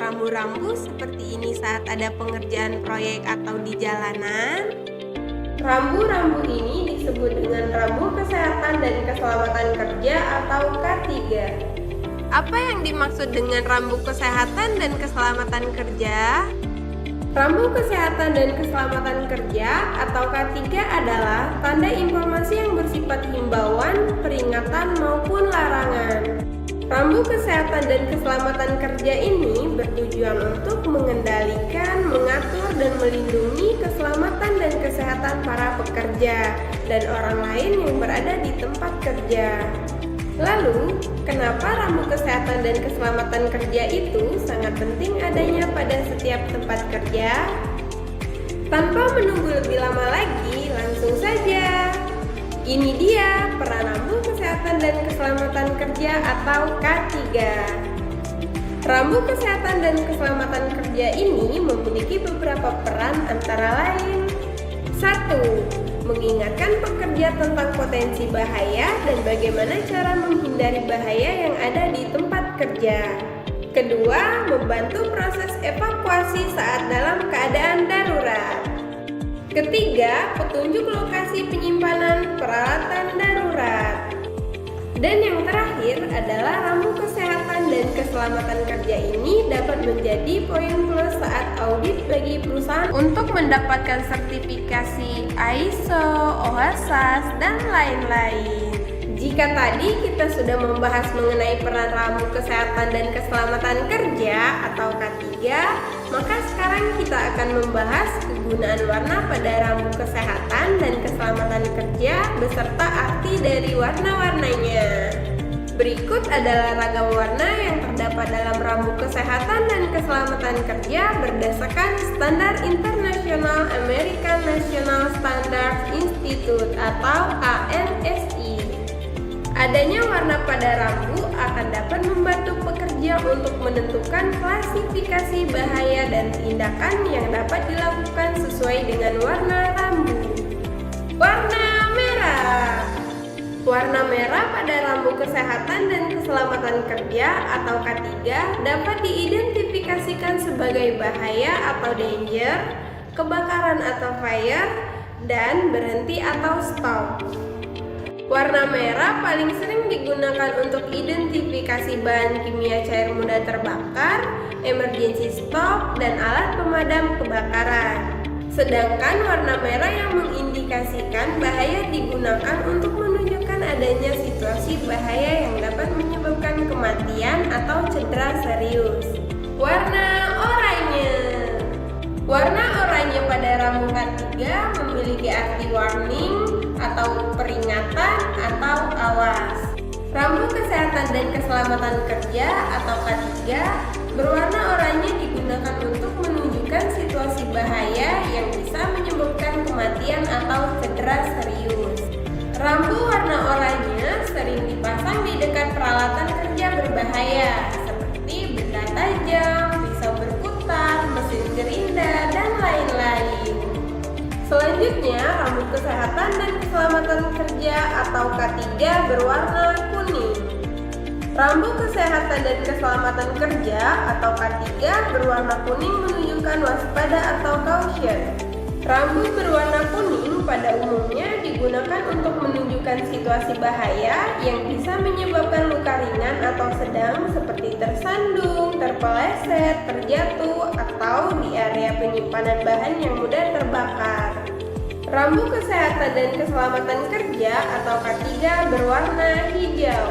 rambu-rambu seperti ini saat ada pengerjaan proyek atau di jalanan? Rambu-rambu ini disebut dengan rambu kesehatan dan keselamatan kerja atau K3. Apa yang dimaksud dengan rambu kesehatan dan keselamatan kerja? Rambu kesehatan dan keselamatan kerja atau K3 adalah tanda informasi yang bersifat himbauan, peringatan, maupun larangan. Rambu kesehatan dan keselamatan kerja ini bertujuan untuk mengendalikan, mengatur, dan melindungi keselamatan dan kesehatan para pekerja dan orang lain yang berada di tempat kerja. Lalu, kenapa rambu kesehatan dan keselamatan kerja itu sangat penting adanya pada setiap tempat kerja? Tanpa menunggu lebih lama lagi, langsung saja. Ini dia peran rambu kesehatan dan keselamatan kerja atau K3. Rambu kesehatan dan keselamatan kerja ini memiliki beberapa peran antara lain. 1. Mengingatkan pekerja tentang potensi bahaya dan bagaimana cara menghindari bahaya yang ada di tempat kerja. Kedua, membantu proses evakuasi saat dalam keadaan darurat. Ketiga, petunjuk lokasi penyimpanan peralatan darurat. Dan yang terakhir adalah rambu kesehatan dan keselamatan kerja ini dapat menjadi poin plus saat audit bagi perusahaan untuk mendapatkan sertifikasi ISO, OHSAS, dan lain-lain. Jika tadi kita sudah membahas mengenai peran rambu kesehatan dan keselamatan kerja atau K3, maka sekarang kita akan membahas kegunaan warna pada rambu kesehatan dan keselamatan kerja beserta arti dari warna-warnanya. Berikut adalah ragam warna yang terdapat dalam rambu kesehatan dan keselamatan kerja berdasarkan Standar Internasional American National Standards Institute atau ANSI. Adanya warna pada rambu akan dapat membantu pekerja untuk menentukan klasifikasi bahaya dan tindakan yang dapat dilakukan sesuai dengan warna rambu. Warna merah. Warna merah pada rambu kesehatan dan keselamatan kerja atau K3 dapat diidentifikasikan sebagai bahaya atau danger, kebakaran atau fire, dan berhenti atau stop. Warna merah paling sering digunakan untuk identifikasi bahan kimia cair mudah terbakar, emergency stop, dan alat pemadam kebakaran. Sedangkan warna merah yang mengindikasikan bahaya digunakan untuk menunjukkan adanya situasi bahaya yang dapat menyebabkan kematian atau cedera serius. Warna oranye. Warna oranye pada rambu K3 memiliki arti warning atau peringatan atau awas. Rambu kesehatan dan keselamatan kerja atau K3 berwarna oranye digunakan untuk menunjukkan situasi bahaya yang bisa menyebabkan kematian atau cedera serius. Rambu warna oranye sering dipasang di dekat peralatan kerja berbahaya seperti benda tajam, pisau berputar, mesin gerinda, dan lain-lain. Selanjutnya, rambu kesehatan dan keselamatan kerja atau K3 berwarna kuning. Rambu kesehatan dan keselamatan kerja atau K3 berwarna kuning menunjukkan waspada atau caution. Rambu berwarna kuning pada umumnya digunakan untuk menunjukkan situasi bahaya yang bisa menyebabkan luka ringan atau sedang seperti tersandung, terpeleset, terjatuh, atau di area penyimpanan bahan yang mudah terbakar. Rambu kesehatan dan keselamatan kerja atau K3 berwarna hijau.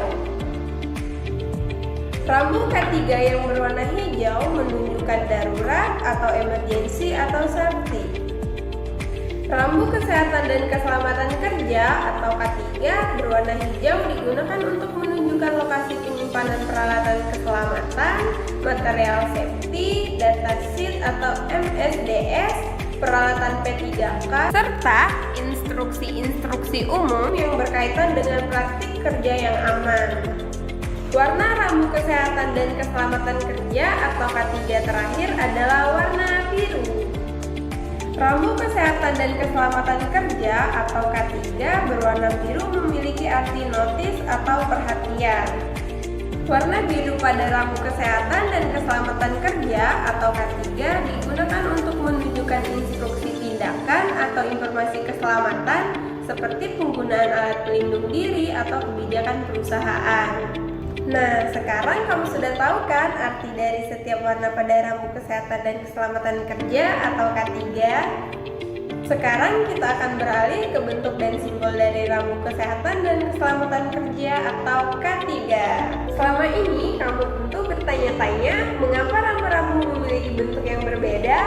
Rambu K3 yang berwarna hijau menunjukkan darurat atau emergency atau safety. Rambu kesehatan dan keselamatan kerja atau K3 berwarna hijau digunakan untuk menunjukkan lokasi penyimpanan peralatan keselamatan, material safety, data sheet atau MSDS, peralatan P3K, serta instruksi-instruksi umum yang berkaitan dengan praktik kerja yang aman. Warna rambu kesehatan dan keselamatan kerja atau K3 terakhir adalah warna biru. Rambu kesehatan dan keselamatan kerja atau K3 berwarna biru memiliki arti notis atau perhatian. Warna biru pada rambu kesehatan dan keselamatan kerja atau K3 digunakan untuk menunjukkan instruksi tindakan atau informasi keselamatan seperti penggunaan alat pelindung diri atau kebijakan perusahaan. Nah, sekarang kamu sudah tahu kan arti dari setiap warna pada rambu kesehatan dan keselamatan kerja atau K3? Sekarang kita akan beralih ke bentuk dan simbol dari rambu kesehatan dan keselamatan kerja atau K3. Selama ini kamu tentu bertanya-tanya mengapa rambu-rambu memiliki bentuk yang berbeda?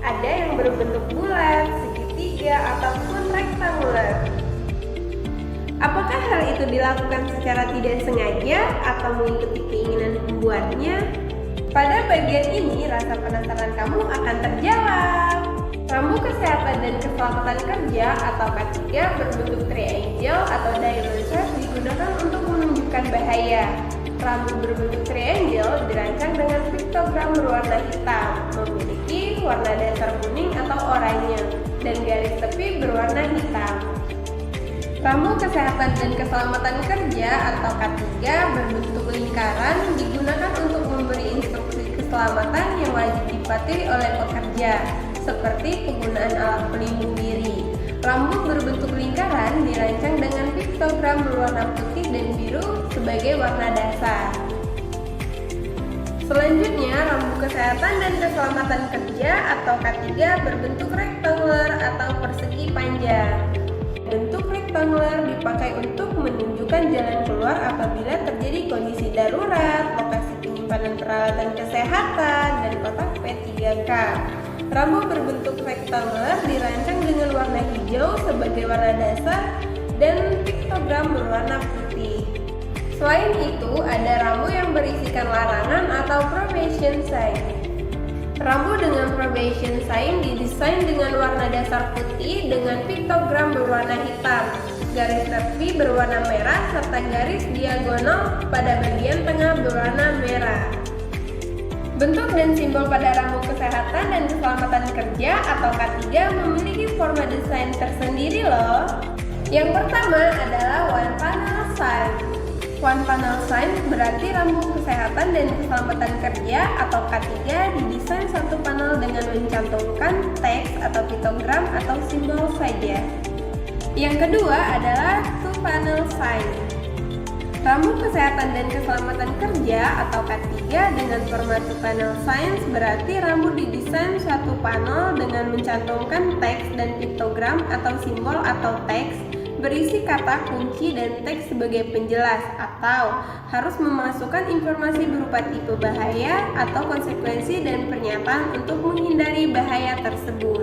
Ada yang berbentuk bulat, segitiga, ataupun rektangular. Apakah hal itu dilakukan secara tidak sengaja atau mengikuti keinginan pembuatnya? Pada bagian ini rasa penasaran kamu akan terjawab. Rambu kesehatan dan keselamatan kerja atau K3 berbentuk triangle atau diamond shape digunakan untuk menunjukkan bahaya. Rambu berbentuk triangle dirancang dengan piktogram berwarna hitam, memiliki warna dasar kuning atau oranye, dan garis tepi berwarna hitam. Rambu kesehatan dan keselamatan kerja atau K3 berbentuk lingkaran digunakan untuk memberi instruksi keselamatan yang wajib dipatuhi oleh pekerja, seperti penggunaan alat pelindung diri. Rambu berbentuk lingkaran dirancang dengan piktogram berwarna putih dan biru sebagai warna dasar. Selanjutnya, rambu kesehatan dan keselamatan kerja atau K3 berbentuk rektangular atau persegi panjang. Bentuk rektangular dipakai untuk menunjukkan jalan keluar apabila terjadi kondisi darurat, lokasi penyimpanan peralatan kesehatan, dan kotak P3K. Rambu berbentuk rektangular dirancang dengan warna hijau sebagai warna dasar dan piktogram berwarna putih. Selain itu, ada rambu yang berisikan larangan atau prohibition sign. Rambu dengan prohibition sign didesain dengan warna dasar putih dengan piktogram berwarna hitam, garis tepi berwarna merah, serta garis diagonal pada bagian tengah berwarna merah. Bentuk dan simbol pada rambu kesehatan dan keselamatan kerja atau K3 memiliki forma desain tersendiri loh. Yang pertama adalah one panel sign. One panel sign berarti rambu kesehatan dan keselamatan kerja atau K3 didesain satu panel dengan mencantumkan teks atau piktogram atau simbol saja. Yang kedua adalah two panel sign. Rambu kesehatan dan keselamatan kerja atau K3 dengan format two panel sign berarti rambu didesain satu panel dengan mencantumkan teks dan piktogram atau simbol atau teks berisi kata kunci dan teks sebagai penjelas atau harus memasukkan informasi berupa tipe bahaya atau konsekuensi dan pernyataan untuk menghindari bahaya tersebut.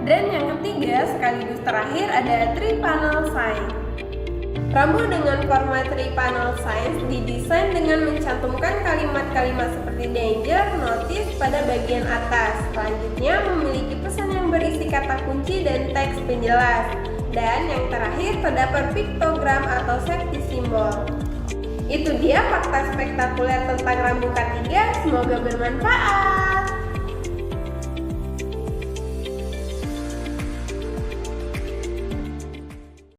Dan yang ketiga sekaligus terakhir ada three panel sign. Rambu dengan format three panel sign didesain dengan mencantumkan kalimat-kalimat seperti danger, notice pada bagian atas. Selanjutnya memiliki pesan yang berisi kata kunci dan teks penjelas. Dan yang terakhir terdapat piktogram atau safety symbol. Itu dia fakta spektakuler tentang rambu K3, semoga bermanfaat.